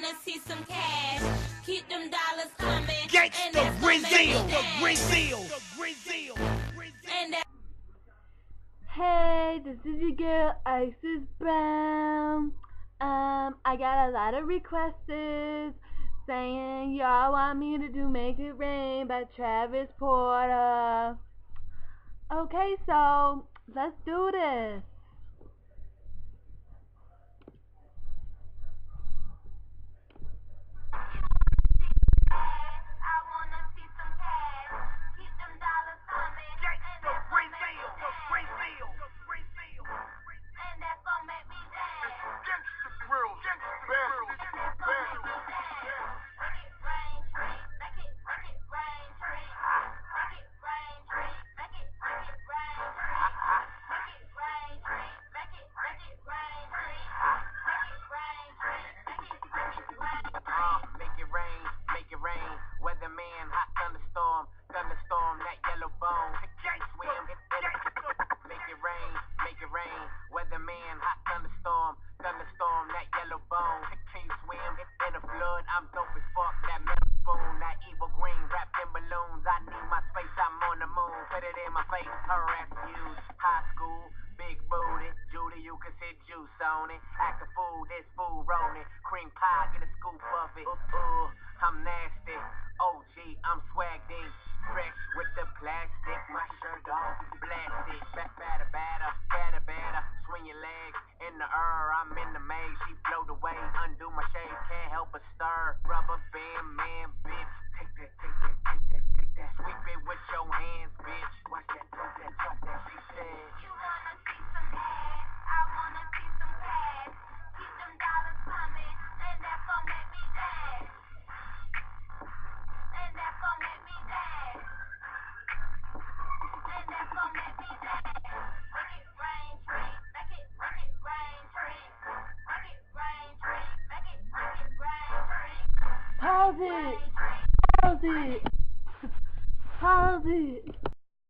wanna see some cash. Keep them dollars coming. Gangsta Brazil, Brazil. And that Hey, this is your girl Isis Brown. I got a lot of requests saying y'all want me to do Make It Rain by Travis Porter. Okay, so let's do this. Make it rain, weatherman, hot thunderstorm, that yellow bone, can't swim, make it rain, weatherman, hot thunderstorm, that yellow bone, can't swim, in a flood, I'm dope as fuck, that metal spoon, that evil green, wrapped in balloons, I need my space, I'm on the moon, put it in my face, harass views, high school, big booty, Judy, you can see juice on it, act a fool, this fool rolling, cream pie, get a scoop of it, I'm nasty, OG, I'm swagged in, fresh with the plastic, my shirt off, blasted, batter, swing your legs, in the air, I'm in the maze, she float away, undo my shade, can't help but stir, rubber band, man, bitch, take that, sweep it with your hands, bitch, watch that, drop that, she said, you wanna see some cash. I wanna see some cash. Keep them dollars coming. And that's gonna make me dance. And that's gonna make me dance. And that's gonna make me dance. Make it rain, tree. Make it rain, tree. Make it rain, tree. Make it rain, tree. Pause it. Pause it. Pause it.